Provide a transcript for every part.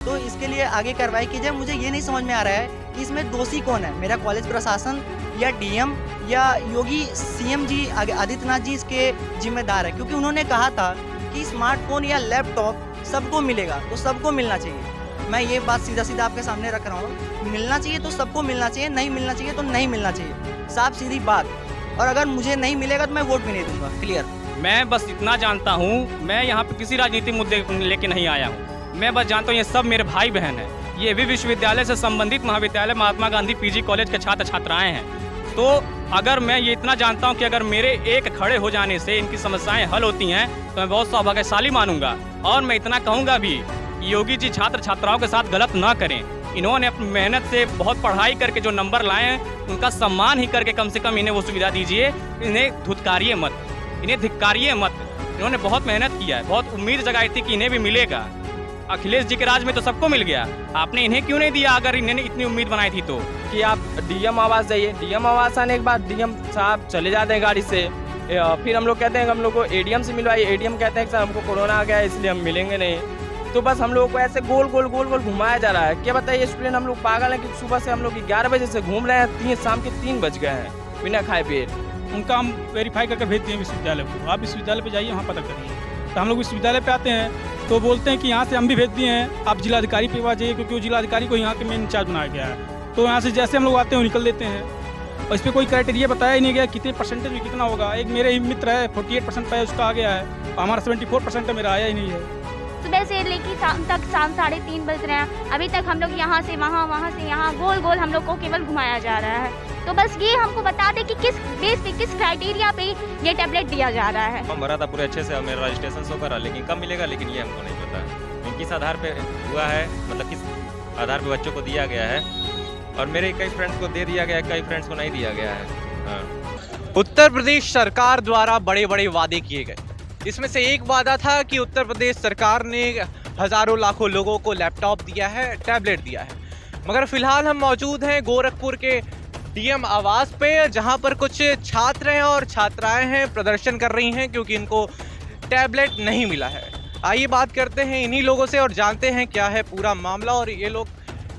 तो इसके लिए आगे कार्रवाई की जाए। मुझे ये नहीं समझ में आ रहा है कि इसमें दोषी कौन है, मेरा कॉलेज प्रशासन या डीएम या योगी सीएम जी आदित्यनाथ जी इसके जिम्मेदार है, क्योंकि उन्होंने कहा था कि स्मार्टफोन या लैपटॉप सबको मिलेगा, तो सबको मिलना चाहिए। मैं ये बात सीधा सीधा आपके सामने रख रहा हूँ, मिलना चाहिए तो सबको मिलना चाहिए, नहीं मिलना चाहिए तो नहीं मिलना चाहिए, साफ सीधी बात। और अगर मुझे नहीं मिलेगा तो मैं वोट भी नहीं दूंगा, क्लियर। मैं बस इतना जानता हूँ, मैं यहाँ पे किसी राजनीतिक मुद्दे लेके नहीं आया हूँ। मैं बस जानता हूँ ये सब मेरे भाई बहन हैं, ये भी विश्वविद्यालय से संबंधित महाविद्यालय महात्मा गांधी पीजी कॉलेज के छात्र छात्राएं हैं। तो अगर मैं ये इतना जानता हूँ कि अगर मेरे एक खड़े हो जाने से इनकी समस्याएं हल होती हैं तो मैं बहुत सौभाग्यशाली मानूंगा। और मैं इतना कहूँगा भी, योगी जी छात्र छात्राओं के साथ गलत ना करें। इन्होंने अपनी मेहनत से बहुत पढ़ाई करके जो नंबर लाए हैं उनका सम्मान ही करके कम से कम इन्हें वो सुविधा दीजिए। इन्हें धुतकारिए मत, इन्हें धिक्कारिए मत। इन्होंने बहुत मेहनत किया है, बहुत उम्मीद जगाई थी कि इन्हें भी मिलेगा। अखिलेश जी के राज में तो सबको मिल गया, आपने इन्हें क्यों नहीं दिया अगर इन्होंने इतनी उम्मीद बनाई थी तो? कि आप डीएम आवास जाइए, डीएम आवास आने के बाद डीएम साहब चले जाते हैं गाड़ी से, फिर हम लोग कहते हैं कि हम लोग को एडीएम से मिलवाइए, एडीएम कहते हैं कि सर हमको कोरोना आ गया है इसलिए हम मिलेंगे नहीं। तो बस हम लोग को ऐसे गोल गोल गोल गोल घुमाया जा रहा है। क्या बताइए स्टूडेंट हम लोग पागल हैं कि सुबह से हम लोग 11 बजे से घूम रहे हैं, शाम के 3 बज गए हैं बिना खाए पिए। उनका हम वेरीफाई करके भेज दिए विश्वविद्यालय को, आप विश्वविद्यालय पे जाइए, वहाँ पता करिए। तो हम लोग विश्वविद्यालय पे आते हैं तो बोलते हैं कि यहाँ से हम भी भेज दिए हैं, आप जिलाधिकारी पे पास जाइए, क्योंकि वो जिलाधिकारी को यहाँ के मेन इंचार्ज बनाया गया है। तो यहाँ से जैसे हम लोग आते हैं वो निकल देते हैं, और इस पर कोई क्राइटेरिया बताया ही नहीं गया कितने परसेंटेज में कितना होगा। एक मेरे ही मित्र है 48% पाया, उसका आ गया है, हमारा 74% है, मेरा आया ही नहीं है। सुबह से लेकर शाम तक, शाम 3:30 बज रहे हैं, अभी तक हम लोग यहाँ से वहाँ, वहाँ से यहाँ, गोल गोल हम लोग को केवल घुमाया जा रहा है। तो बस ये हमको बता दें कि किस बेस पे, किस क्राइटेरिया पे ये टैबलेट दिया जा रहा है। फॉर्म भरा था पूरे अच्छे से, मेरा रजिस्ट्रेशन शो करा, लेकिन कब मिलेगा लेकिन ये हमको नहीं पता। किस आधार पे हुआ है, मतलब किस आधार पे बच्चों को दिया गया है, और मेरे कई फ्रेंड्स को दे दिया गया है, कई फ्रेंड्स को नहीं दिया गया है। उत्तर प्रदेश सरकार द्वारा बड़े बड़े वादे किए गए। इसमें से एक वादा था कि उत्तर प्रदेश सरकार ने हजारों लाखों लोगों को लैपटॉप दिया है, टैबलेट दिया है। मगर फिलहाल हम मौजूद हैं गोरखपुर के डीएम आवास पे, जहां पर कुछ छात्र हैं और छात्राएं हैं, प्रदर्शन कर रही हैं क्योंकि इनको टैबलेट नहीं मिला है। आइए बात करते हैं इन्हीं लोगों से और जानते हैं क्या है पूरा मामला और ये लोग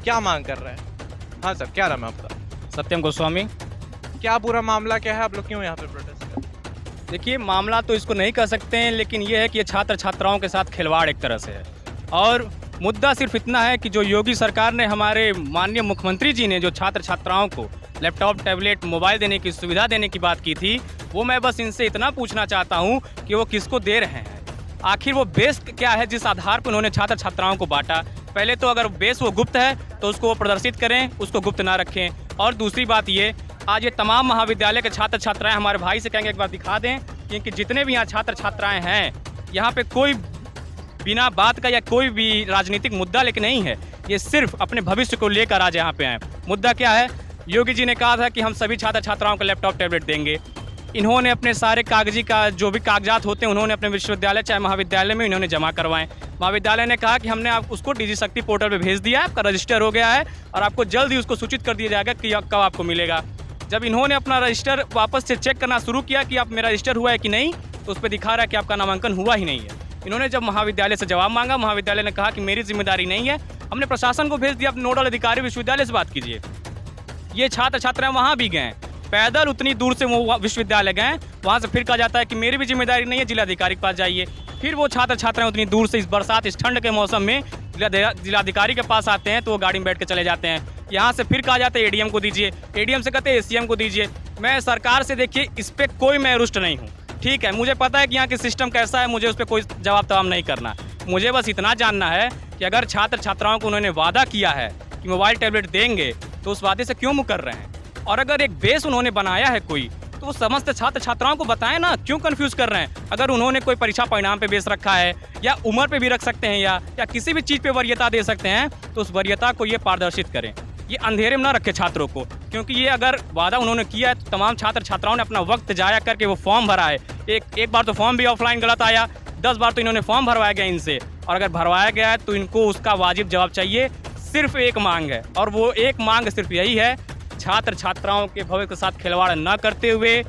क्या मांग कर रहे हैं। हाँ सर, क्या नाम है आपका? सत्यम गोस्वामी। क्या पूरा मामला क्या है, आप लोग क्यों यहाँ पे प्रोटेस्ट कर रहे हैं? देखिए, मामला तो इसको नहीं कह सकते हैं, लेकिन ये है कि ये छात्र छात्राओं के साथ खिलवाड़ एक तरह से है। और मुद्दा सिर्फ इतना है कि जो योगी सरकार ने, हमारे माननीय मुख्यमंत्री जी ने जो छात्र छात्राओं को लैपटॉप, टैबलेट, मोबाइल देने की सुविधा देने की बात की थी, वो मैं बस इनसे इतना पूछना चाहता हूँ कि वो किसको दे रहे हैं, आखिर वो बेस क्या है जिस आधार पर उन्होंने छात्र छात्राओं को बांटा। पहले तो अगर बेस वो गुप्त है तो उसको वो प्रदर्शित करें, उसको गुप्त ना रखें। और दूसरी बात ये, आज ये तमाम महाविद्यालय के छात्र छात्राएं हमारे भाई से कहेंगे एक बार दिखा दें, क्योंकि जितने भी यहाँ छात्र छात्राएं हैं, यहाँ पे कोई बिना बात का या कोई भी राजनीतिक मुद्दा लेके नहीं है, ये सिर्फ अपने भविष्य को लेकर आज यहाँ पे आए। मुद्दा क्या है, योगी जी ने कहा था कि हम सभी छात्र छात्राओं को लैपटॉप टैबलेट देंगे। इन्होंने अपने सारे कागजी का जो भी कागजात होते हैं उन्होंने अपने विश्वविद्यालय चाहे महाविद्यालय में इन्होंने जमा करवाएं। महाविद्यालय ने कहा कि हमने आप उसको डीजी शक्ति पोर्टल पे भेज दिया है, आपका रजिस्टर हो गया है और आपको जल्द ही उसको सूचित कर दिया जाएगा कि कब आपको मिलेगा। जब इन्होंने अपना रजिस्टर वापस से चेक करना शुरू किया कि आप मेरा रजिस्टर हुआ है कि नहीं, तो उस पर दिखा रहा है कि आपका नामांकन हुआ ही नहीं है। इन्होंने जब महाविद्यालय से जवाब मांगा, महाविद्यालय ने कहा कि मेरी जिम्मेदारी नहीं है, हमने प्रशासन को भेज दिया, अपने नोडल अधिकारी विश्वविद्यालय से बात कीजिए। ये छात्र छात्राएं वहाँ भी गए, पैदल उतनी दूर से वो विश्वविद्यालय गए, वहाँ से फिर कहा जाता है कि मेरी भी जिम्मेदारी नहीं है, जिलाधिकारी के पास जाइए। फिर वो छात्र छात्राएं उतनी दूर से इस बरसात, इस ठंड के मौसम में जिलाधिकारी के पास आते हैं तो वो गाड़ी में बैठ के चले जाते हैं। यहाँ से फिर कहा जाता है एडीएम को दीजिए, एडीएम से कहते हैं एसीएम को दीजिए। मैं सरकार से, देखिए, इस पर कोई मैं रुष्ट नहीं हूँ, ठीक है, मुझे पता है कि यहाँ की सिस्टम कैसा है, मुझे उस पर कोई जवाब तवाब नहीं करना। मुझे बस इतना जानना है कि अगर छात्र छात्राओं को उन्होंने वादा किया है कि मोबाइल टैबलेट देंगे, तो उस वादे से क्यों मुकर रहे हैं? और अगर एक बेस उन्होंने बनाया है कोई, तो वो समस्त छात्र छात्राओं को बताएं ना, क्यों कंफ्यूज कर रहे हैं? अगर उन्होंने कोई परीक्षा परिणाम पे बेस रखा है, या उम्र पे भी रख सकते हैं, या किसी भी चीज़ पे वरीयता दे सकते हैं, तो उस वरीयता को ये पारदर्शित करें, ये अंधेरे में ना रखे छात्रों को। क्योंकि ये अगर वादा उन्होंने किया है तो तमाम छात्र छात्राओं ने अपना वक्त जाया करके वो फॉर्म भरा है। एक बार तो फॉर्म भी ऑफलाइन गलत आया, 10 बार तो इन्होंने फॉर्म भरवाया गया इनसे, और अगर भरवाया गया है तो इनको उसका वाजिब जवाब चाहिए। सिर्फ एक मांग है, और वो एक मांग सिर्फ यही है, छात्र छात्राओं के भविष्य के साथ खिलवाड़ न करते हुए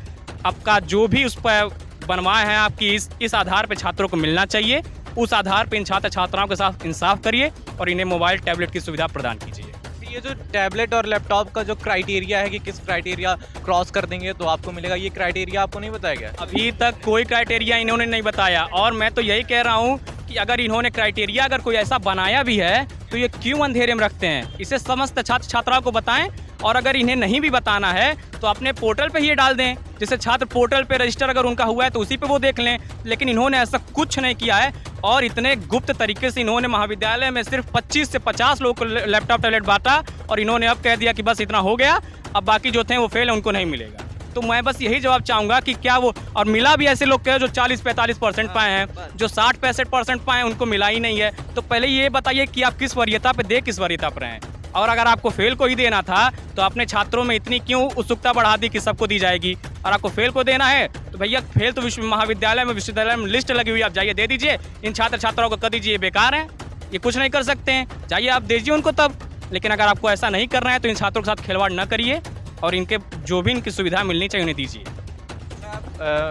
आपका जो भी उस पर बनवाए हैं आपकी इस आधार पर छात्रों को मिलना चाहिए। उस आधार पर इन छात्र छात्राओं के साथ इंसाफ करिए और इन्हें मोबाइल टैबलेट की सुविधा प्रदान कीजिए। ये जो टैबलेट और लैपटॉप का जो क्राइटेरिया है कि किस क्राइटेरिया क्रॉस कर देंगे तो आपको मिलेगा, ये क्राइटेरिया आपको नहीं बताया गया? अभी तक कोई क्राइटेरिया इन्होंने नहीं बताया और मैं तो यही कह रहा हूँ कि अगर इन्होंने क्राइटेरिया अगर कोई ऐसा बनाया भी है तो ये क्यों अंधेरे में रखते हैं, इसे समस्त छात्र छात्राओं को बताएं। और अगर इन्हें नहीं भी बताना है तो अपने पोर्टल पे ही डाल दें, जैसे छात्र पोर्टल पे रजिस्टर अगर उनका हुआ है तो उसी पे वो देख लें। लेकिन इन्होंने ऐसा कुछ नहीं किया है और इतने गुप्त तरीके से इन्होंने महाविद्यालय में सिर्फ 25 से 50 लोगों को लैपटॉप टैबलेट बांटा और इन्होंने अब कह दिया कि बस इतना हो गया, अब बाकी जो थे वो फेल है, उनको नहीं मिलेगा। तो मैं बस यही जवाब चाहूँगा कि क्या वो, और मिला भी ऐसे लोग के जो 40-45% पाए हैं, जो 60-65% पाए हैं उनको मिला ही नहीं है। तो पहले ये बताइए कि आप किस वरीयता पे किस वरीयता पर हैं। और अगर आपको फेल को ही देना था तो अपने छात्रों में इतनी क्यों उत्सुकता बढ़ा दी कि सबको दी जाएगी। और आपको फेल को देना है तो भैया फेल तो विश्वविद्यालय में लिस्ट लगी हुई, आप जाइए दे दीजिए। इन छात्र छात्राओं को कर दीजिए, बेकार हैं, ये कुछ नहीं कर सकते हैं, जाइए आप दीजिए उनको तब। लेकिन अगर आपको ऐसा नहीं करना है तो इन छात्रों के साथ खिलवाड़ न करिए और इनके जो भी इनकी सुविधा मिलनी चाहिए उन्हें दीजिए।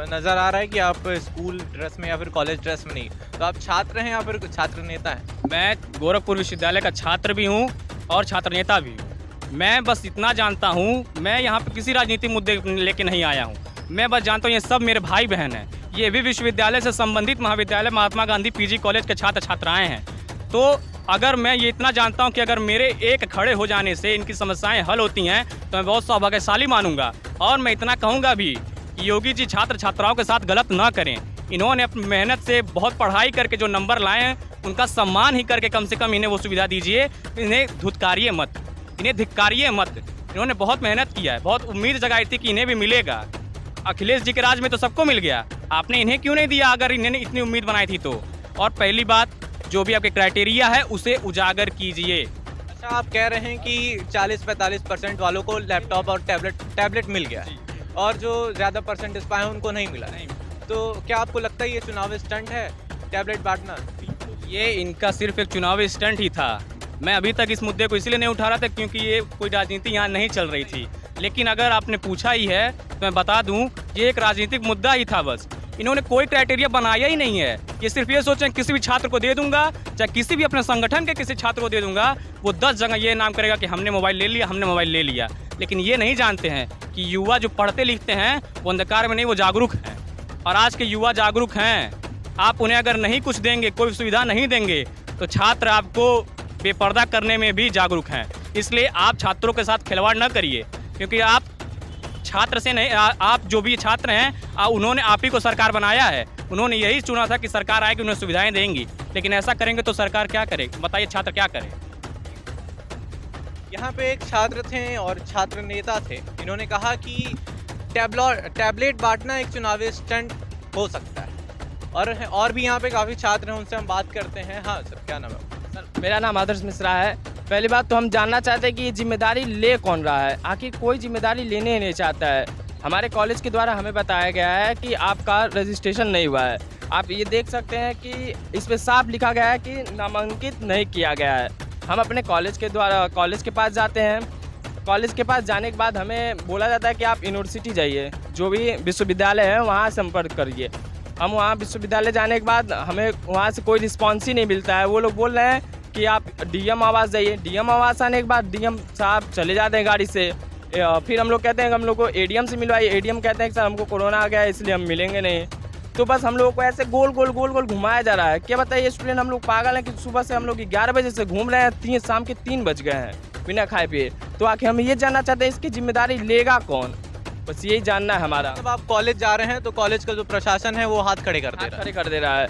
नज़र आ रहा है कि आप स्कूल ड्रेस में या फिर कॉलेज ड्रेस में नहीं, तो आप छात्र हैं या फिर छात्र नेता हैं? मैं गोरखपुर विश्वविद्यालय का छात्र भी हूँ और छात्र नेता भी हूँ। मैं बस इतना जानता हूँ, मैं यहाँ पे किसी राजनीतिक मुद्दे लेके नहीं आया हूँ। मैं बस जानता हूँ ये सब मेरे भाई बहन हैं, ये भी विश्वविद्यालय से संबंधित महाविद्यालय महात्मा गांधी पीजी कॉलेज के छात्र छात्राएँ हैं। तो अगर मैं ये इतना जानता हूँ कि अगर मेरे एक खड़े हो जाने से इनकी समस्याएं हल होती हैं तो मैं बहुत सौभाग्यशाली मानूंगा। और मैं इतना कहूँगा भी कि योगी जी छात्र छात्राओं के साथ गलत ना करें। इन्होंने अपनी मेहनत से बहुत पढ़ाई करके जो नंबर लाए हैं उनका सम्मान ही करके कम से कम इन्हें वो सुविधा दीजिए। इन्हें धुतकारिए मत, इन्हें धिक्कारिए मत। इन्होंने बहुत मेहनत किया है, बहुत उम्मीद जगाई थी कि इन्हें भी मिलेगा। अखिलेश जी के राज में तो सबको मिल गया, आपने इन्हें क्यों नहीं दिया अगर इन्हें इतनी उम्मीद बनाई थी तो। और पहली बात, जो भी आपके क्राइटेरिया है उसे उजागर कीजिए। अच्छा, आप कह रहे हैं कि 40-45% वालों को लैपटॉप और टैबलेट मिल गया है और जो ज़्यादा परसेंटेज पाए हैं उनको नहीं मिला। तो क्या आपको लगता है ये चुनावी स्टंट है टैबलेट बांटना? ये इनका सिर्फ एक चुनावी स्टंट ही था। मैं अभी तक इस मुद्दे को इसलिए नहीं उठा रहा था क्योंकि ये कोई राजनीति यहाँ नहीं चल रही थी। लेकिन अगर आपने पूछा ही है तो मैं बता दूं, ये एक राजनीतिक मुद्दा ही था बस। इन्होंने कोई क्राइटेरिया बनाया ही नहीं है। ये सिर्फ ये सोचें किसी भी छात्र को दे दूंगा, चाहे किसी भी अपने संगठन के किसी छात्र को दे दूंगा, वो 10 जगह ये नाम करेगा कि हमने मोबाइल ले लिया, हमने मोबाइल ले लिया। लेकिन ये नहीं जानते हैं कि युवा जो पढ़ते लिखते हैं वो अंधकार में नहीं, वो जागरूक हैं। और आज के युवा जागरूक हैं। आप उन्हें अगर नहीं कुछ देंगे, कोई सुविधा नहीं देंगे तो छात्र आपको बेपर्दा करने में भी जागरूक हैं। इसलिए आप छात्रों के साथ खिलवाड़ न करिए, क्योंकि आप छात्र से नहीं, आप जो भी छात्र हैं उन्होंने आप ही को सरकार बनाया है। उन्होंने यही चुना था कि सरकार आएगी, उन्हें सुविधाएं देंगी। लेकिन ऐसा करेंगे तो सरकार क्या करे, बताइए छात्र क्या करे। यहाँ पे एक छात्र थे और छात्र नेता थे, इन्होंने कहा कि टैबलेट बांटना एक चुनावी स्टंट हो सकता है। और भी यहाँ पे काफ़ी छात्र हैं, उनसे हम बात करते हैं। हाँ सर, क्या नाम है? सर, मेरा नाम आदर्श मिश्रा है। पहली बात तो हम जानना चाहते हैं कि ये जिम्मेदारी ले कौन रहा है। आखिर कोई जिम्मेदारी लेने ही नहीं चाहता है। हमारे कॉलेज के द्वारा हमें बताया गया है कि आपका रजिस्ट्रेशन नहीं हुआ है। आप ये देख सकते हैं कि इस पर साफ लिखा गया है कि नामांकित नहीं किया गया है। हम अपने कॉलेज के पास जाते हैं। कॉलेज के पास जाने के बाद हमें बोला जाता है कि आप यूनिवर्सिटी जाइए, जो भी विश्वविद्यालय है वहाँ संपर्क करिए। हम वहाँ विश्वविद्यालय जाने के बाद हमें वहाँ से कोई रिस्पॉन्स ही नहीं मिलता है। वो लोग बोल रहे हैं कि आप डीएम आवास जाइए। डीएम आवास आने के बाद डीएम साहब चले जाते हैं गाड़ी से। फिर हम लोग कहते हैं कि हम लोग को एडीएम से मिलवाइए। एडीएम कहते हैं कि सर हमको कोरोना आ गया है इसलिए हम मिलेंगे नहीं। तो बस हम लोगों को ऐसे गोल गोल घुमाया जा रहा है। क्या बताइए स्टूडेंट, हम लोग पागल हैं कि सुबह से हम लोग 11 बजे से घूम रहे हैं, शाम के 3 बज गए हैं बिना खाए पिए। तो आखिर हम ये जानना चाहते हैं इसकी जिम्मेदारी लेगा कौन, बस यही जानना है हमारा। जब आप कॉलेज जा रहे हैं तो कॉलेज का जो प्रशासन है वो हाथ खड़े कर दे रहा है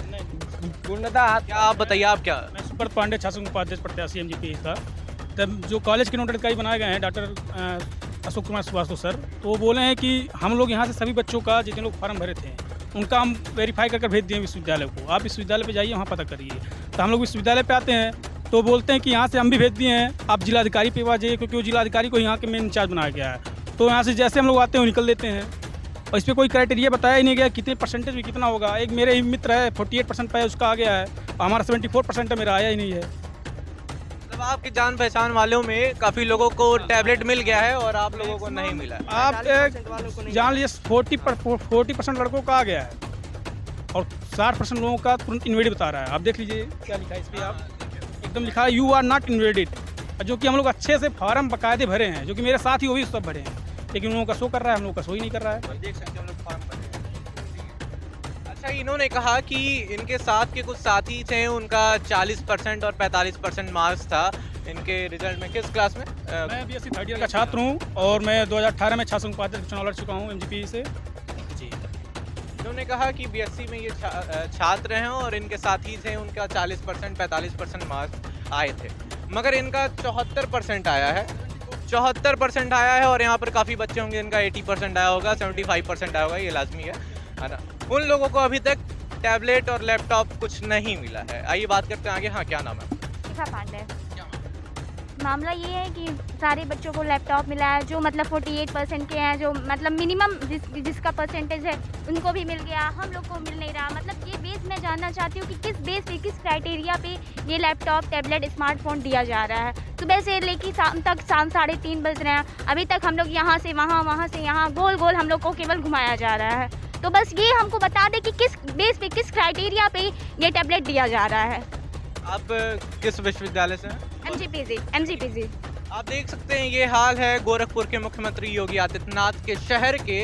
पूर्णतः हाथ। क्या आप बताइए, आप क्या? मैं सुब्रत पांडे, छात्र उपाध्यक्ष प्रत्याशी एमजीपी का। तब जो कॉलेज के नोडल अधिकारी बनाए गए हैं डॉक्टर अशोक कुमार श्रीवास्तव सर, तो वो बोले हैं कि हम लोग यहाँ से सभी बच्चों का जितने लोग फॉर्म भरे थे उनका हम वेरीफाई करके भेज दिए विश्वविद्यालय को। आप विश्वविद्यालय पे जाइए, वहाँ पता करिए। तो हम लोग विश्वविद्यालय पे आते हैं तो बोलते हैं कि यहाँ से हम भी भेज दिए हैं, आप जिलाधिकारी पे आ जाइए, क्योंकि वो जिलाधिकारी को यहाँ के मेन इंचार्ज बनाया गया है। तो यहाँ से जैसे हम लोग आते हैं वो निकल देते हैं और इस पर कोई क्राइटेरिया बताया ही नहीं गया कितने परसेंटेज में कितना होगा। एक मेरे ही मित्र है 48% पाया, उसका आ गया है, हमारा 74% है, मेरा आया ही नहीं है। मतलब आपकी जान पहचान वालों में काफ़ी लोगों को टैबलेट मिल गया है और आप लोगों को नहीं मिला है। आप जान लीजिए 40% लड़कों का आ गया है और 60% लोगों का तुरंत इन्वेलिड बता रहा है। आप देख लीजिए क्या लिखा है इस पर, आप एकदम लिखा है यू आर नॉट इन्वेलिड, जो कि हम लोग अच्छे से फॉर्म बकायदे भरे हैं, जो कि मेरे साथ ही वो भी सब भरे हैं, लेकिन उन लोगों का शो कर रहा है, हम लोगों का शो ही नहीं कर रहा है। देख सकते हैं हम लोग फॉर्म भरे हैं। अच्छा, इन्होंने कहा कि इनके साथ के कुछ साथी थे, उनका 40% और 45% मार्क्स था इनके रिजल्ट में। किस क्लास में? मैं बीएससी थर्ड ईयर का छात्र हूँ और मैं 2018 में छात्र उपाध्यक्ष चुनाव लड़ चुका हूँ एमजीपी से। जी, इन्होंने कहा कि बीएससी में ये छात्र हैं और इनके साथी थे, उनका 40% 45% मार्क्स आए थे, मगर इनका 74% आया है। 74% आया है और यहाँ पर काफ़ी बच्चे होंगे इनका 80% आया होगा, 75% आया होगा, ये लाजमी है ना। उन लोगों को अभी तक टैबलेट और लैपटॉप कुछ नहीं मिला है। आइए बात करते हैं आगे। हाँ, क्या नाम है? शिखा पांडे। मामला ये है कि सारे बच्चों को लैपटॉप मिला है, जो मतलब 48% के हैं, जो मतलब मिनिमम जिसका परसेंटेज है उनको भी मिल गया, हम लोग को मिल नहीं रहा। मतलब ये बेस मैं जानना चाहती हूँ कि किस बेस पे, किस क्राइटेरिया पे ये लैपटॉप, टैबलेट, स्मार्टफोन दिया जा रहा है। सुबह से लेकर शाम तक, शाम 3:30 बज रहे हैं, अभी तक हम लोग यहाँ से वहाँ, वहाँ से यहाँ, गोल गोल हम लोग को केवल घुमाया जा रहा है। तो बस ये हमको बता दें कि किस बेस पे, किस क्राइटेरिया पे ये टैबलेट दिया जा रहा है। आप किस विश्वविद्यालय से हैं? एमजीपीजी। आप देख सकते हैं ये हाल है गोरखपुर के मुख्यमंत्री योगी आदित्यनाथ के शहर के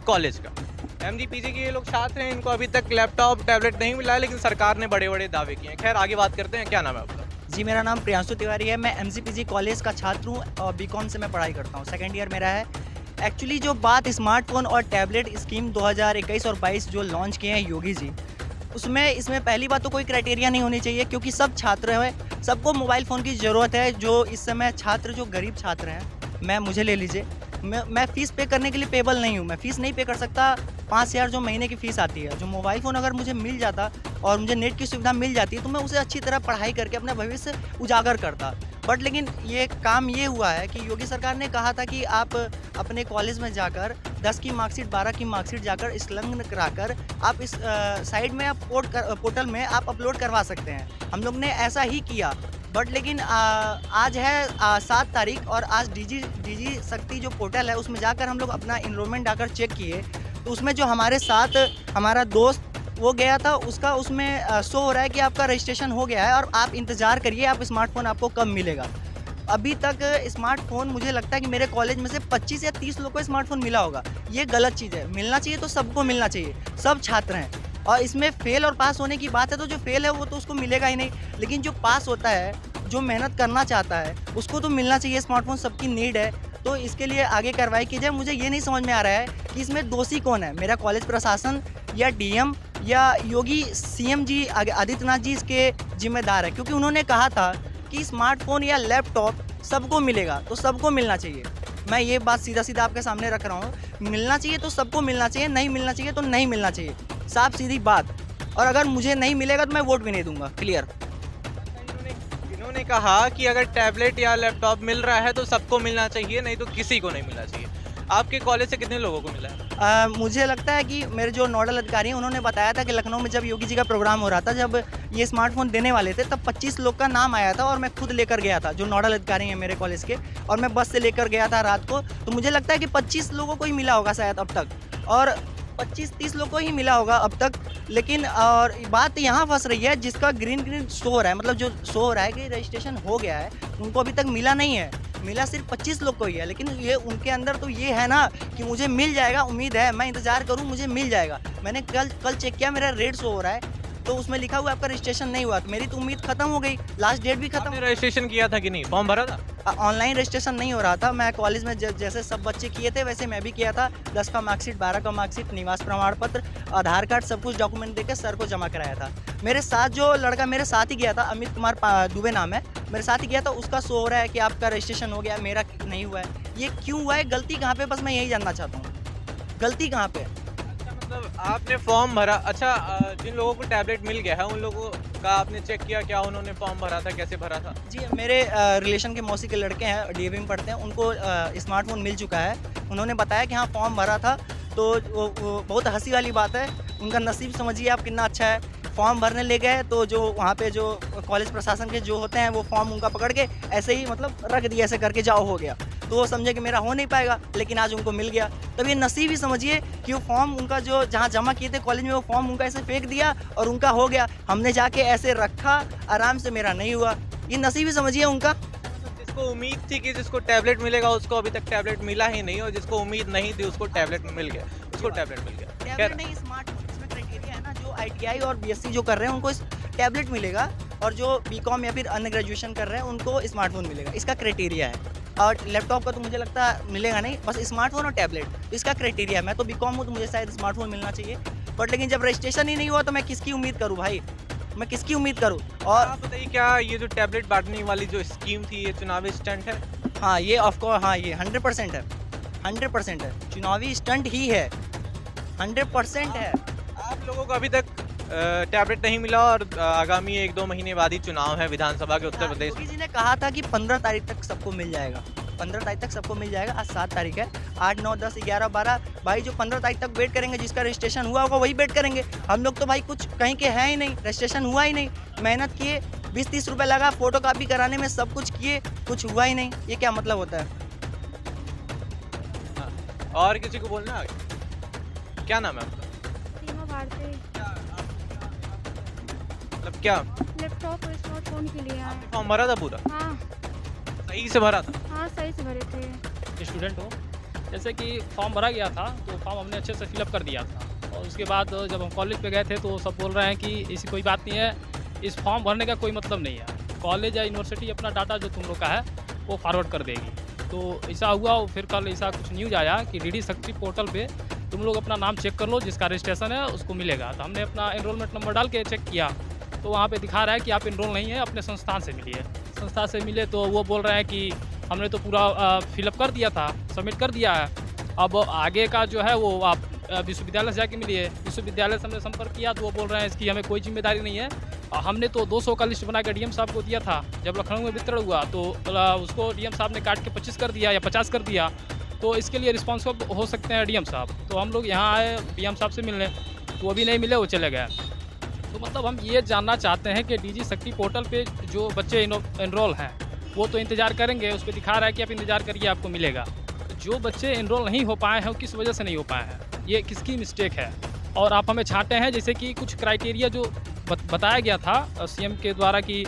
कॉलेज का। एमजीपीजी के ये लोग छात्र हैं, इनको अभी तक लैपटॉप, टैबलेट नहीं मिला है, लेकिन सरकार ने बड़े बड़े दावे किए हैं। खैर, आगे बात करते हैं। क्या नाम है आपका? जी, मेरा नाम प्रियांशु तिवारी है। मैं एमजीपीजी कॉलेज का छात्र हूँ और बीकॉम से मैं पढ़ाई करता हूँ, सेकेंड ईयर मेरा है। एक्चुअली जो बात स्मार्टफोन और टैबलेट स्कीम 2021 और 22 जो लॉन्च किए हैं योगी जी, उसमें इसमें पहली बात तो कोई क्राइटेरिया नहीं होनी चाहिए, क्योंकि सब छात्र हैं, सबको मोबाइल फ़ोन की ज़रूरत है। जो इस समय छात्र, जो गरीब छात्र हैं, मुझे ले लीजिए, मैं फ़ीस पे करने के लिए पेबल नहीं हूँ, मैं फ़ीस नहीं पे कर सकता। 5,000 जो महीने की फ़ीस आती है, जो मोबाइल फ़ोन अगर मुझे मिल जाता और मुझे नेट की सुविधा मिल जाती तो मैं उसे अच्छी तरह पढ़ाई करके अपना भविष्य उजागर करता। बट लेकिन ये काम ये हुआ है कि योगी सरकार ने कहा था कि आप अपने कॉलेज में जाकर 10 की मार्कशीट, 12 की मार्कशीट जाकर संलग्न कराकर आप इस साइट में आप पोर्टल में आप अपलोड करवा सकते हैं। हम लोग ने ऐसा ही किया, बट लेकिन आज है 7 तारीख और आज डीजी शक्ति जो पोर्टल है उसमें जाकर हम लोग अपना इनरोलमेंट जाकर चेक किए, तो उसमें जो हमारे साथ हमारा दोस्त वो गया था, उसका उसमें शो हो रहा है कि आपका रजिस्ट्रेशन हो गया है और आप इंतज़ार करिए, आप स्मार्टफोन आपको कब मिलेगा। अभी तक स्मार्टफोन मुझे लगता है कि मेरे कॉलेज में से 25 या 30 लोग को स्मार्टफोन मिला होगा। ये गलत चीज़ है, मिलना चाहिए तो सबको मिलना चाहिए, सब छात्र हैं। और इसमें फेल और पास होने की बात है, तो जो फेल है वो तो उसको मिलेगा ही नहीं, लेकिन जो पास होता है, जो मेहनत करना चाहता है, उसको तो मिलना चाहिए। स्मार्टफोन सबकी नीड है, तो इसके लिए आगे कार्रवाई की जाए। मुझे ये नहीं समझ में आ रहा है कि इसमें दोषी कौन है, मेरा कॉलेज प्रशासन या डीएम या योगी सीएम जी आदित्यनाथ जी इसके जिम्मेदार है, क्योंकि उन्होंने कहा था कि स्मार्टफोन या लैपटॉप सबको मिलेगा, तो सबको मिलना चाहिए। मैं ये बात सीधा सीधा आपके सामने रख रहा हूँ, मिलना चाहिए तो सबको मिलना चाहिए, नहीं मिलना चाहिए तो नहीं मिलना चाहिए, साफ सीधी बात। और अगर मुझे नहीं मिलेगा तो मैं वोट भी नहीं दूंगा, क्लियर। इन्होंने कहा कि अगर टैबलेट या लैपटॉप मिल रहा है तो सबको मिलना चाहिए, नहीं तो किसी को नहीं मिलना चाहिए। आपके कॉलेज से कितने लोगों को मिला है? मुझे लगता है कि मेरे जो नोडल अधिकारी हैं उन्होंने बताया था कि लखनऊ में जब योगी जी का प्रोग्राम हो रहा था, जब ये स्मार्टफोन देने वाले थे, तब 25 लोग का नाम आया था और मैं खुद लेकर गया था, जो नोडल अधिकारी हैं मेरे कॉलेज के, और मैं बस से लेकर गया था रात को। तो मुझे लगता है कि 25 लोगों को ही मिला होगा शायद अब तक, और 25-30 लोग को ही मिला होगा अब तक। लेकिन और बात यहाँ फंस रही है, जिसका ग्रीन शो हो रहा है, मतलब जो शो हो रहा है कि रजिस्ट्रेशन हो गया है, उनको अभी तक मिला नहीं है। मिला सिर्फ 25 लोग को ही है, लेकिन ये उनके अंदर तो ये है ना कि मुझे मिल जाएगा, उम्मीद है, मैं इंतज़ार करूँ, मुझे मिल जाएगा। मैंने कल चेक किया, मेरा रेट शो हो रहा है, तो उसमें लिखा हुआ आपका रजिस्ट्रेशन नहीं हुआ, तो मेरी तो उम्मीद खत्म हो गई, लास्ट डेट भी खत्म। आपने रजिस्ट्रेशन किया था कि नहीं? फॉर्म भरा था? ऑनलाइन रजिस्ट्रेशन नहीं हो रहा था, मैं कॉलेज में जैसे सब बच्चे किए थे वैसे मैं भी किया था। 10 का मार्कशीट, 12 का मार्कशीट, निवास प्रमाण पत्र, आधार कार्ड, सब कुछ डॉक्यूमेंट देकर सर को जमा कराया था। मेरे साथ जो लड़का मेरे साथ ही गया था, अमित कुमार दुबे नाम है, मेरे साथ ही गया था, उसका शो हो रहा है कि आपका रजिस्ट्रेशन हो गया, मेरा नहीं हुआ है। ये क्यों हुआ है, गलती कहाँ पे, बस मैं यही जानना चाहता हूँ, गलती कहाँ पे? मतलब आपने फॉर्म भरा, अच्छा जिन लोगों को टैबलेट मिल गया है उन लोगों का आपने चेक किया क्या उन्होंने फॉर्म भरा था, कैसे भरा था? जी, मेरे रिलेशन के मौसी के लड़के हैं, डीएवी में पढ़ते हैं, उनको स्मार्टफोन मिल चुका है। उन्होंने बताया कि हाँ फॉर्म भरा था, तो वो बहुत हंसी वाली बात है, उनका नसीब समझिए आप कितना अच्छा है। फॉर्म भरने ले गए तो जो वहाँ पे जो कॉलेज प्रशासन के जो होते हैं वो फॉर्म उनका पकड़ के ऐसे ही मतलब रख दिया, ऐसे करके जाओ हो गया। तो वो समझे कि मेरा हो नहीं पाएगा, लेकिन आज उनको मिल गया। तब ये नसीब ही समझिए कि वो फॉर्म उनका जो जहाँ जमा किए थे कॉलेज में, वो फॉर्म उनका ऐसे फेंक दिया और उनका हो गया। हमने जाके ऐसे रखा आराम से, मेरा नहीं हुआ। ये नसीब ही समझिए उनका। जिसको उम्मीद थी कि जिसको टैबलेट मिलेगा उसको अभी तक टैबलेट मिला ही नहीं, और जिसको उम्मीद नहीं थी उसको टैबलेट मिल गया, उसको टैबलेट मिल गया। टैबलेट नहीं, स्मार्टफोन। इसमें क्राइटेरिया है ना, जो ITI और BSc जो कर रहे हैं उनको टैबलेट मिलेगा, और जो BCom या फिर अन्य ग्रेजुएशन कर रहे हैं उनको स्मार्टफोन मिलेगा। इसका क्राइटेरिया है। और लैपटॉप का तो मुझे लगता है मिलेगा नहीं, बस स्मार्टफोन और टैबलेट, इसका क्राइटेरिया है। मैं तो BCom हूँ तो मुझे शायद स्मार्टफोन मिलना चाहिए, बट लेकिन जब रजिस्ट्रेशन ही नहीं हुआ तो मैं किसकी उम्मीद करूँ भाई, मैं किसकी उम्मीद करूँ। और आप बताइए, क्या ये जो टैबलेट बांटने वाली जो स्कीम थी ये चुनावी स्टंट है? हाँ, ये ऑफकोर्स, हाँ ये 100% है, 100% है, चुनावी स्टंट ही है, 100% है। आप लोगों को अभी तक टैबलेट नहीं मिला, और आगामी 1-2 महीने बाद ही चुनाव है विधानसभा के उत्तर प्रदेश में। योगी जी ने कहा था कि 15 तारीख तक सबको मिल जाएगा, 15 तारीख तक सबको मिल जाएगा। आज 7 तारीख है, 8, 9, 10, 11, 12 भाई जो 15 तारीख तक वेट करेंगे, जिसका रजिस्ट्रेशन हुआ होगा वही वेट करेंगे। हम लोग तो भाई कुछ कहीं के हैं ही नहीं, रजिस्ट्रेशन हुआ ही नहीं, मेहनत किए, 20-30 रुपये लगा फोटो कापी कराने में, सब कुछ किए, कुछ हुआ ही नहीं। ये क्या मतलब होता है? और किसी को बोलना है? क्या नाम है आपका? सीमा भारती, मतलब क्या लैपटॉप और स्मार्टफोन के लिए आए। फॉर्म भरा था पूरा? हाँ सही से भरा था? हाँ, सही से भरे थे। स्टूडेंट हो, जैसे कि फॉर्म भरा गया था तो फॉर्म हमने अच्छे से फिलअप कर दिया था, और उसके बाद जब हम कॉलेज पे गए थे तो सब बोल रहे हैं कि ऐसी कोई बात नहीं है, इस फॉर्म भरने का कोई मतलब नहीं है, कॉलेज या यूनिवर्सिटी अपना डाटा जो तुम लोग का है वो फॉरवर्ड कर देगी। तो ऐसा हुआ, और फिर कल ऐसा कुछ न्यूज़ आया कि DD शक्ति पोर्टल पे तुम लोग अपना नाम चेक कर लो, जिसका रजिस्ट्रेशन है उसको मिलेगा। तो हमने अपना एनरोलमेंट नंबर डाल के चेक किया तो वहाँ पे दिखा रहा है कि आप एनरोल नहीं है, अपने संस्थान से मिलिए। संस्था से मिले तो वो बोल रहे हैं कि हमने तो पूरा फिलअप कर दिया था, सबमिट कर दिया है, अब आगे का जो है वो आप विश्वविद्यालय से जाके मिलिए। विश्वविद्यालय से हमने संपर्क किया तो वो बोल रहे हैं इसकी हमें कोई जिम्मेदारी नहीं है। हमने तो 200 का लिस्ट बना के DM साहब को दिया था, जब लखनऊ में वितरण हुआ तो उसको DM साहब ने काट के 25 कर दिया या 50 कर दिया, तो इसके लिए रिस्पॉन्सिबल हो सकते हैं DM साहब। तो हम लोग यहाँ आए DM साहब से मिलने, तो वो भी नहीं मिले, वो चले गए। तो मतलब हम ये जानना चाहते हैं कि DG शक्ति पोर्टल पे जो बच्चे एनरोल हैं वो तो इंतज़ार करेंगे, उस पर दिखा रहा है कि आप इंतज़ार करिए आपको मिलेगा। जो बच्चे एनरोल नहीं हो पाए हैं वो किस वजह से नहीं हो पाए हैं, ये किसकी मिस्टेक है? और आप हमें छांटे हैं जैसे कि कुछ क्राइटेरिया जो बताया गया था CM के द्वारा कि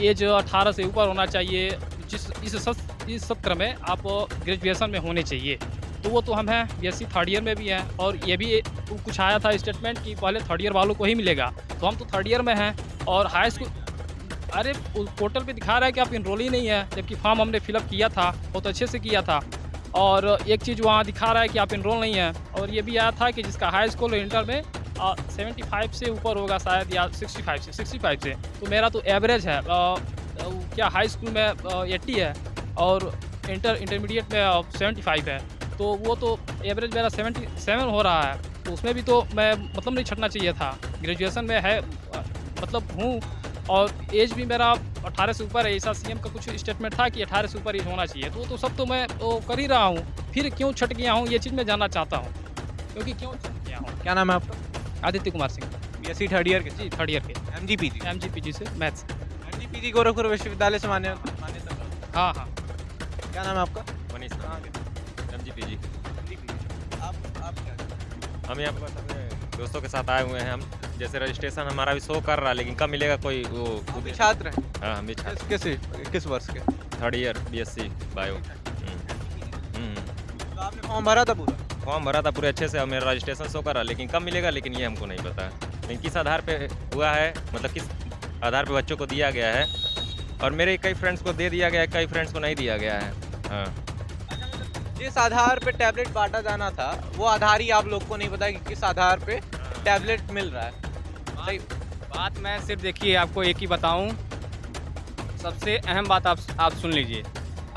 एज 18 से ऊपर होना चाहिए, इस सत्र में आप ग्रेजुएशन में होने चाहिए, तो वो तो हम हैं BSc 3rd ईयर में भी हैं, और ये भी कुछ आया था स्टेटमेंट कि पहले 3rd ईयर वालों को ही मिलेगा, तो हम तो 3rd ईयर में हैं। और हाई स्कूल, अरे पोर्टल पे दिखा रहा है कि आप एनरोल ही नहीं है, जबकि फॉर्म हमने फिलअप किया था, बहुत अच्छे से किया था। और एक चीज़ वहाँ दिखा रहा है कि आप एनरोल नहीं है, और ये भी आया था कि जिसका हाई स्कूल और इंटर में 75 से ऊपर होगा शायद, या 65 से, तो मेरा तो एवरेज है क्या हाई स्कूल में 80 है और इंटरमीडिएट में 75 है, तो वो तो एवरेज मेरा 77 हो रहा है, तो उसमें भी तो मैं मतलब नहीं छटना चाहिए था। ग्रेजुएशन में है मतलब हूँ, और एज भी मेरा 18 से ऊपर है, ऐसा CM का कुछ स्टेटमेंट था कि 18 से ऊपर एज होना चाहिए, तो वो तो सब तो मैं तो कर ही रहा हूँ, फिर क्यों छट गया हूँ ये चीज़ मैं जानना चाहता हूँ, क्योंकि क्यों छट गया हूँ। क्या नाम है आपका? Aditya Kumar Singh, BSc 3rd year के? जी 3rd ईयर के, MGPG से मैथ्स। MGPG गोरखपुर विश्वविद्यालय से मान्यता। हाँ हाँ। क्या नाम है आपका? मनीष MGPG। आप क्या? हम यहाँ पर अपने दोस्तों के साथ आए हुए हैं। हम जैसे रजिस्ट्रेशन हमारा भी शो कर रहा है, लेकिन कब मिलेगा कोई वो आप भी छात्र हैं? हाँ, हम भी छात्र। किस वर्ष के? 3rd year BSc bio. तो आपने फॉर्म भरा था पूरा? फॉर्म भरा था पूरे अच्छे से, और मेरा रजिस्ट्रेशन शो कर रहा है, लेकिन कब मिलेगा लेकिन ये हमको नहीं पता है। लेकिन किस आधार पे हुआ है, मतलब किस आधार पे बच्चों को दिया गया है, और मेरे कई फ्रेंड्स को दे दिया गया है, कई फ्रेंड्स को नहीं दिया गया है। हाँ, जिस आधार पे टैबलेट बांटा जाना था वो आधार ही आप लोग को नहीं पता कि किस आधार पे टैबलेट मिल रहा है। सही बात मैं सिर्फ देखिए आपको एक ही बताऊं, सबसे अहम बात आप सुन लीजिए।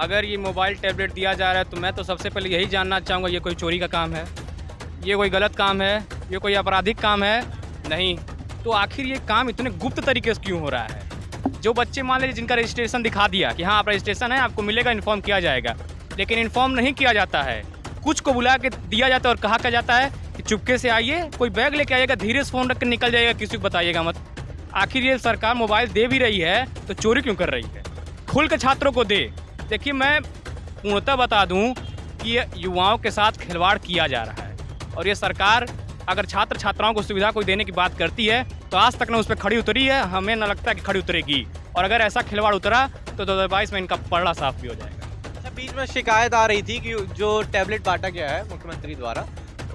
अगर ये मोबाइल टैबलेट दिया जा रहा है तो मैं तो सबसे पहले यही जानना चाहूँगा, ये कोई चोरी का काम है, ये कोई गलत काम है, ये कोई आपराधिक काम है? नहीं। तो आखिर ये काम इतने गुप्त तरीके से क्यों हो रहा है? जो बच्चे मान लीजिए जिनका रजिस्ट्रेशन दिखा दिया कि हाँ आप रजिस्ट्रेशन है, आपको मिलेगा, इन्फॉर्म किया जाएगा, लेकिन इन्फॉर्म नहीं किया जाता है। कुछ को बुला के दिया जाता है और कहा जाता है कि चुपके से आइए, कोई बैग लेके आइएगा, धीरे से फ़ोन रख कर निकल जाइएगा, किसी को बताइएगा मत। आखिर ये सरकार मोबाइल दे भी रही है तो चोरी क्यों कर रही है? खुल के छात्रों को दे। देखिए मैं पूर्णतः बता दूं कि ये युवाओं के साथ खिलवाड़ किया जा रहा है। और ये सरकार अगर छात्र छात्राओं को सुविधा कोई देने की बात करती है तो आज तक ना उस पर खड़ी उतरी है, हमें न लगता है कि खड़ी उतरेगी। और अगर ऐसा खिलवाड़ उतरा तो 2022 में इनका पलड़ा साफ भी हो जाएगा। अच्छा, बीच में शिकायत आ रही थी कि जो टैबलेट बांटा गया है मुख्यमंत्री द्वारा,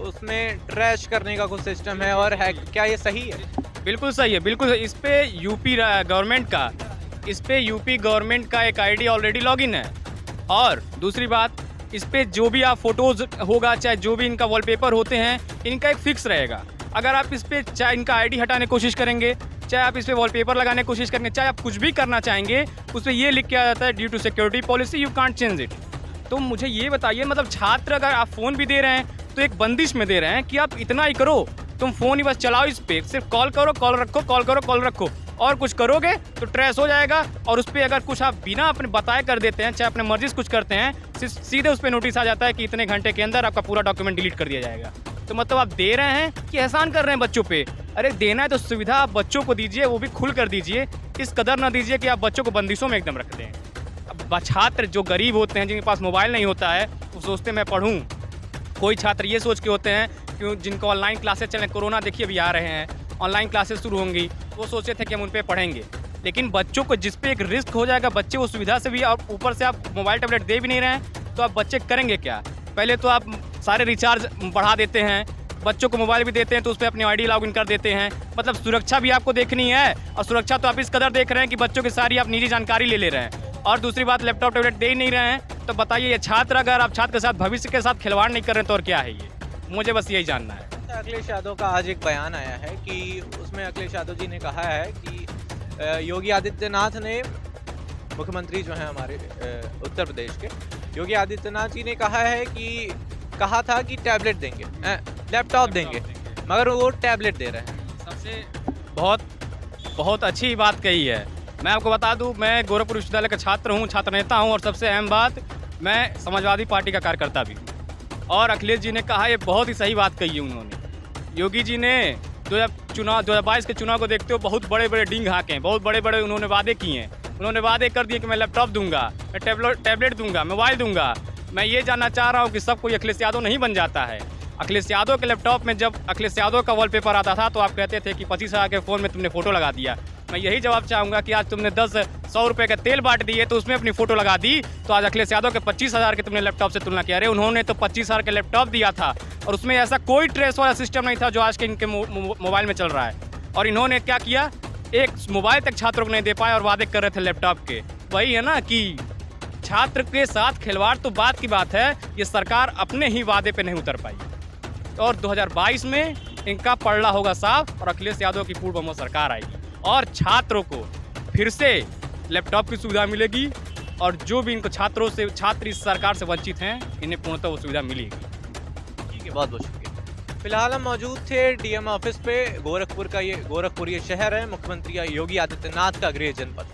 उसमें ट्रैश करने का कुछ सिस्टम है और है, क्या ये सही है? बिल्कुल सही है, बिल्कुल। इस पे यूपी गवर्नमेंट का एक आईडी ऑलरेडी लॉगिन है। और दूसरी बात, इस पे जो भी आप फोटोज होगा, चाहे जो भी इनका वॉलपेपर होते हैं, इनका एक फिक्स रहेगा। अगर आप इस पे चाहे इनका आईडी हटाने की कोशिश करेंगे, चाहे आप इस पे वॉलपेपर लगाने की कोशिश करेंगे, चाहे आप कुछ भी करना चाहेंगे, उस पर ये लिख के आ जाता है due to security policy you can't change it. तो मुझे ये बताइए, मतलब छात्र अगर आप फ़ोन भी दे रहे हैं तो एक बंदिश में दे रहे हैं कि आप इतना ही करो, तुम फ़ोन ही बस चलाओ, इस पर सिर्फ कॉल करो, कॉल रखो, कॉल करो, कॉल रखो, और कुछ करोगे तो ट्रेस हो जाएगा। और उस पर अगर कुछ आप बिना अपने बताए कर देते हैं, चाहे अपने मर्जी से कुछ करते हैं, सीधे उस पर नोटिस आ जाता है कि इतने घंटे के अंदर आपका पूरा डॉक्यूमेंट डिलीट कर दिया जाएगा। तो मतलब आप दे रहे हैं कि एहसान कर रहे हैं बच्चों पे? अरे देना है तो सुविधा आप बच्चों को दीजिए, वो भी खुल कर दीजिए, इस कदर ना दीजिए कि आप बच्चों को बंदिशों में एकदम रख दें। अब छात्र जो गरीब होते हैं, जिनके पास मोबाइल नहीं होता है, वो सोचते मैं पढ़ूँ। कोई छात्र ये सोच के होते हैं कि जिनको ऑनलाइन क्लासेस चलें, कोरोना देखिए अभी आ रहे हैं, ऑनलाइन क्लासेस शुरू होंगी, वो सोचते थे कि हम उन पर पढ़ेंगे। लेकिन बच्चों को जिस पे एक रिस्क हो जाएगा, बच्चे वो सुविधा से भी, और ऊपर से आप मोबाइल टैबलेट दे भी नहीं रहे हैं, तो आप बच्चे करेंगे क्या? पहले तो आप सारे रिचार्ज बढ़ा देते हैं, बच्चों को मोबाइल भी देते हैं तो उस पर अपनी आईडी लॉगिन कर देते हैं। मतलब सुरक्षा भी आपको देखनी है, और सुरक्षा तो आप इस कदर देख रहे हैं कि बच्चों की सारी आप निजी जानकारी ले रहे हैं। और दूसरी बात, लैपटॉप टैबलेट दे ही नहीं रहे हैं, तो बताइए ये छात्र, अगर आप छात्र के साथ भविष्य के साथ खिलवाड़ नहीं कर रहे हैं तो और क्या है ये? मुझे बस यही जानना है। अखिलेश यादव का आज एक बयान आया है कि उसमें अखिलेश यादव जी ने कहा है कि योगी आदित्यनाथ ने, मुख्यमंत्री जो हैं हमारे उत्तर प्रदेश के, योगी आदित्यनाथ जी ने कहा था कि टैबलेट देंगे, लैपटॉप देंगे, मगर वो टैबलेट दे रहे हैं। सबसे बहुत अच्छी बात कही है। मैं आपको बता दूं, मैं गोरखपुर विश्वविद्यालय का छात्र हूं, छात्र नेता हूं, और सबसे अहम बात, मैं समाजवादी पार्टी का कार्यकर्ता भी हूं। और अखिलेश जी ने कहा, ये बहुत ही सही बात कही है उन्होंने। योगी जी ने 2022 के चुनाव को देखते हो बहुत बड़े बड़े डींग हाँके हैं, बहुत बड़े बड़े उन्होंने वादे किए हैं। उन्होंने वादे कर दिए कि मैं लैपटॉप दूंगा, मैं टैबलेट दूंगा, मोबाइल दूंगा। मैं ये जानना चाह रहा हूँ कि सब कोई अखिलेश यादव नहीं बन जाता है। अखिलेश यादव के लैपटॉप में जब अखिलेश यादव का वॉलपेपर आता था तो आप कहते थे कि 25,000 के फ़ोन में तुमने फ़ोटो लगा दिया। मैं यही जवाब चाहूँगा कि आज तुमने 100 रुपये का तेल बांट दिए तो उसमें अपनी फ़ोटो लगा दी, तो आज अखिलेश यादव के 25,000 के तुमने लैपटॉप से तुलना किया। अरे उन्होंने तो 25,000 के लैपटॉप दिया था और उसमें ऐसा कोई ट्रेस वाला सिस्टम नहीं था जो आज के इनके मोबाइल में चल रहा है। और इन्होंने क्या किया, एक मोबाइल तक छात्रों को नहीं दे पाए और वादे कर रहे थे लैपटॉप के। वही है ना कि छात्र के साथ खिलवाड़ तो बात की बात है, ये सरकार अपने ही वादे पे नहीं उतर पाई। और 2022 में इनका पलड़ा होगा साफ और अखिलेश यादव की पूर्ण बहुमत सरकार आएगी और छात्रों को फिर से लैपटॉप की सुविधा मिलेगी। और जो भी इनको छात्र इस सरकार से वंचित हैं, इन्हें पूर्णतः वो सुविधा मिलेगी। ठीक है, बहुत बहुत शुक्रिया। फिलहाल हम मौजूद थे डीएम ऑफिस पे। गोरखपुर ये शहर है मुख्यमंत्री योगी आदित्यनाथ का गृह जनपद।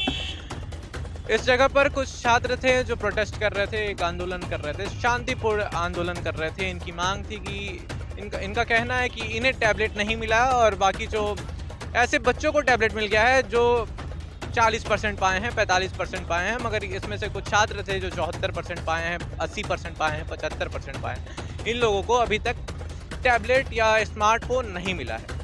इस जगह पर कुछ छात्र थे जो प्रोटेस्ट कर रहे थे, एक आंदोलन कर रहे थे, शांतिपूर्ण आंदोलन कर रहे थे। इनकी मांग थी कि इनका कहना है कि इन्हें टैबलेट नहीं मिला और बाकी जो ऐसे बच्चों को टैबलेट मिल गया है जो 40% पाए हैं, 45% पाए हैं, मगर इसमें से कुछ छात्र थे जो 74% पाए हैं, 80% पाए हैं, 75% पाए हैं। इन लोगों को अभी तक टैबलेट या स्मार्टफोन नहीं मिला है।